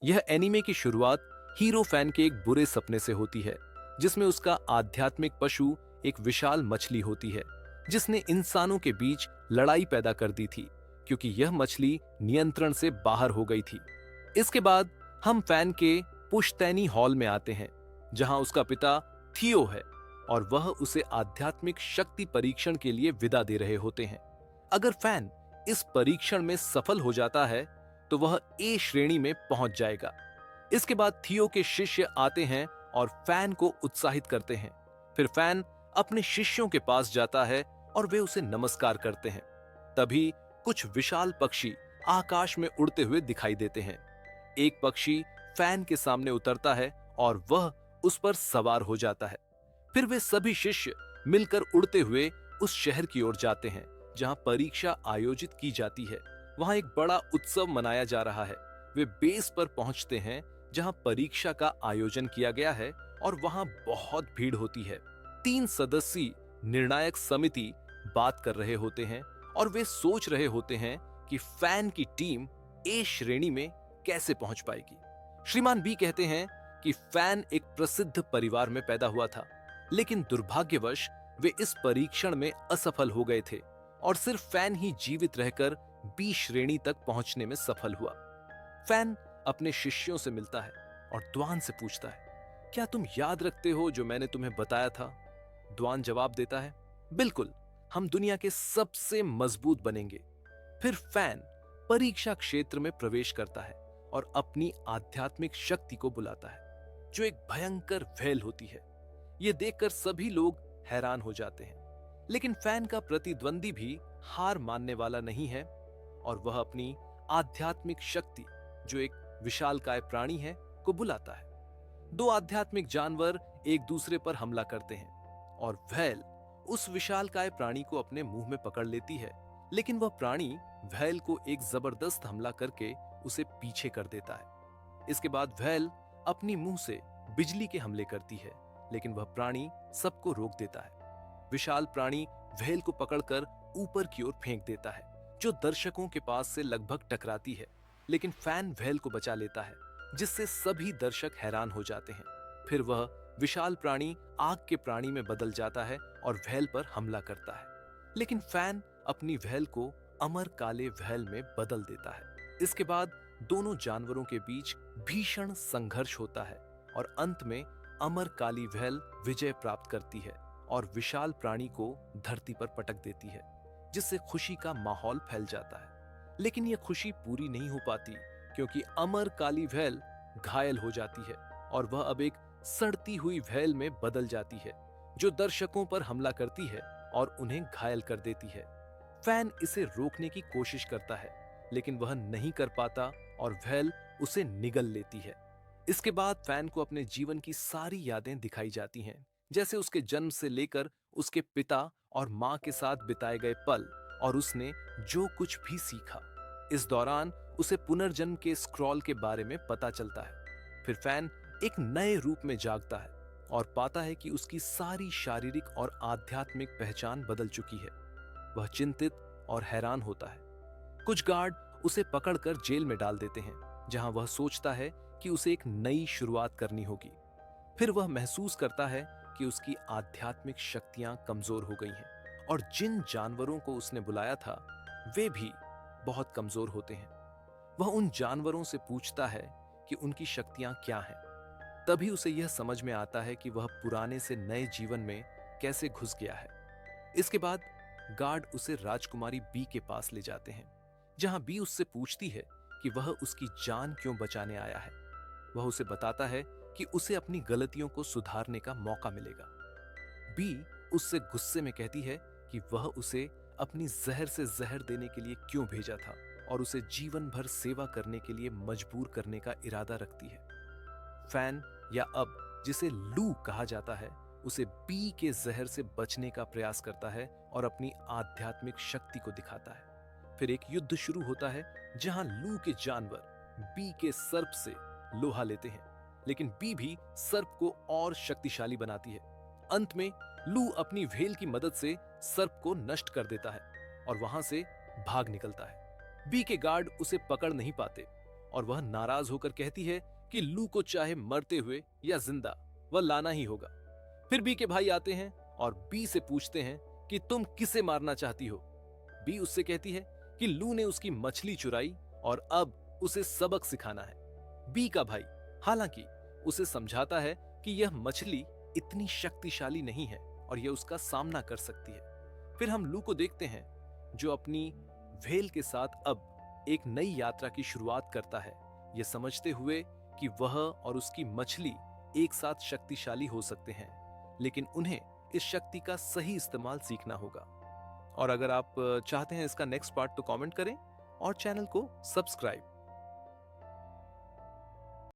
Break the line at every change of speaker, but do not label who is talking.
यह एनीमे की शुरुआत हीरो फैन के एक बुरे सपने से होती है, जिसमें उसका आध्यात्मिक पशु एक विशाल मछली होती है, जिसने इंसानों के बीच लड़ाई पैदा कर दी थी, क्योंकि यह मछली नियंत्रण से बाहर हो गई थी। इसके बाद हम फैन के पुश्तैनी हॉल में आते हैं, जहां उसका पिता थियो है और वह उसे आध्यात्मिक शक्ति परीक्षण के लिए विदा दे रहे होते हैं। अगर फैन इस परीक्षण में सफल हो जाता है, तो वह ए श्रेणी में पहुंच जाएगा। इसके बाद थियो के शिष्य आते हैं और फैन को उत्साहित करते हैं। फिर फैन अपने शिष्यों के पास जाता है और वे उसे नमस्कार करते हैं। तभी कुछ विशाल पक्षी आकाश में उड़ते हुए दिखाई देते हैं। एक पक्षी फैन के सामने उतरता है और वह उस पर सवार हो जाता है। फिर वे सभी शिष्य मिलकर उड़ते हुए उस शहर की ओर जाते हैं जहां परीक्षा आयोजित की जाती है। वहां एक बड़ा उत्सव मनाया जा रहा है। वे बेस पर पहुंचते हैं जहां परीक्षा का आयोजन किया गया है और वहां बहुत भीड़ होती है। 3 सदस्यीय निर्णायक समिति बात कर रहे होते हैं और वे सोच रहे होते हैं कि फैन की टीम ए श्रेणी में कैसे पहुंच पाएगी। श्रीमान बी कहते हैं कि फैन एक प्रसिद्ध परिवार में पैदा हुआ था, लेकिन दुर्भाग्यवश वे इस परीक्षण में असफल हो गए थे और सिर्फ फैन ही जीवित रहकर बी श्रेणी तक पहुंचने में सफल हुआ। फैन अपने शिष्यों से मिलता है और द्वान से पूछता है, क्या तुम याद रखते हो जो मैंने तुम्हें बताया था? द्वान जवाब देता है, बिल्कुल, हम दुनिया के सबसे मजबूत बनेंगे। फिर फैन परीक्षा क्षेत्र में प्रवेश करता है और अपनी आध्यात्मिक शक्ति को बुलाता है, जो एक भयंकर व्हेल होती है। यह देखकर सभी लोग हैरान हो जाते हैं, लेकिन फैन का प्रतिद्वंदी भी हार मानने वाला नहीं है और वह अपनी आध्यात्मिक शक्ति, जो एक विशालकाय प्राणी है, को बुलाता है। 2 आध्यात्मिक जानवर एक दूसरे पर हमला करते हैं और व्हेल उस विशालकाय प्राणी को अपने मुंह में पकड़ लेती है, लेकिन वह प्राणी व्हेल को एक जबरदस्त हमला करके उसे पीछे कर देता है। इसके बाद व्हेल अपनी मुंह से बिजली के हमले करती है, लेकिन वह प्राणी सबको रोक देता है। विशाल प्राणी व्हेल को पकड़कर ऊपर की ओर फेंक देता है, जो दर्शकों के पास से लगभग टकराती है, लेकिन फैन व्हेल को बचा लेता है, जिससे सभी दर्शक हैरान हो जाते हैं। फिर वह विशाल प्राणी आग के प्राणी में बदल जाता है और व्हेल पर हमला करता है, लेकिन फैन अपनी व्हेल को अमर काले व्हेल में बदल देता है। इसके बाद दोनों जानवरों के बीच भीषण संघर्ष होता है और अंत में अमर काली व्हेल विजय प्राप्त करती है और विशाल प्राणी को धरती पर पटक देती है, जिससे खुशी का माहौल फैल जाता है। लेकिन यह खुशी पूरी नहीं हो पाती, क्योंकि अमर काली व्हेल घायल हो जाती है और वह अब एक सड़ती हुई व्हेल में बदल जाती है, जो दर्शकों पर हमला करती है और उन्हें घायल कर देती है। फैन इसे रोकने की कोशिश करता है, लेकिन वह नहीं कर पाता और व्हेल उसे निगल लेती है। इसके बाद फैन को अपने जीवन की सारी यादें दिखाई जाती हैं, जैसे उसके जन्म से लेकर उसके पिता और मां के साथ बिताए गए पल और उसने जो कुछ भी सीखा। इस दौरान उसे पुनर्जन्म के स्क्रॉल के बारे में पता चलता है। फिर फैन एक नए रूप में जागता है और पाता है कि उसकी सारी शारीरिक और आध्यात्मिक पहचान बदल चुकी है। वह चिंतित और हैरान होता है। कुछ गार्ड उसे पकड़कर जेल में डाल देते हैं, जहां वह सोचता है कि उसे एक नई शुरुआत करनी होगी। फिर वह महसूस करता है कि उसकी आध्यात्मिक शक्तियां कमजोर हो गई हैं और जिन जानवरों को उसने बुलाया था वे भी बहुत कमजोर होते हैं। वह उन जानवरों से पूछता है कि उनकी शक्तियां क्या हैं। तभी उसे यह समझ में आता है कि वह पुराने से नए जीवन में कैसे घुस गया है। इसके बाद गार्ड उसे राजकुमारी बी के पास ले जाते हैं, जहां बी उससे पूछती है कि वह उसकी जान क्यों बचाने आया है। वह उसे बताता है कि उसे अपनी गलतियों को सुधारने का मौका मिलेगा। बी उससे गुस्से में कहती है कि वह उसे अपनी जहर से जहर देने के लिए क्यों भेजा था और उसे जीवन भर सेवा करने के लिए मजबूर करने का इरादा रखती है। फैन, या अब जिसे लू कहा जाता है, उसे बी के जहर से बचने का प्रयास करता है और अपनी आध्यात्मिक शक्ति को दिखाता है। फिर एक युद्ध शुरू होता है, जहां लू के जानवर बी के सर्प से लोहा लेते हैं, लेकिन बी भी सर्प को और शक्तिशाली बनाती है। अंत में लू अपनी व्हेल की मदद से सर्प को नष्ट कर देता है और वहां से भाग निकलता है। बी के गार्ड उसे पकड़ नहीं पाते और वह नाराज होकर कहती है कि लू को चाहे मरते हुए या जिंदा वह लाना ही होगा। फिर बी के भाई आते हैं और बी से पूछते हैं कि तुम किसे मारना चाहती हो। बी उससे कहती है कि लू ने उसकी मछली चुराई और अब उसे सबक सिखाना है। बी का भाई हालांकि उसे समझाता है कि यह मछली इतनी शक्तिशाली नहीं है और यह उसका सामना कर सकती है। फिर हम लू को देखते हैं जो अपनी व्हेल के साथ अब एक नई यात्रा की शुरुआत करता है, यह समझते हुए कि वह और उसकी मछली एक साथ शक्तिशाली हो सकते हैं, लेकिन उन्हें इस शक्ति का सही इस्तेमाल सीखना होगा। और अगर आप चाहते हैं इसका नेक्स्ट पार्ट तो कमेंट करें और चैनल को सब्सक्राइब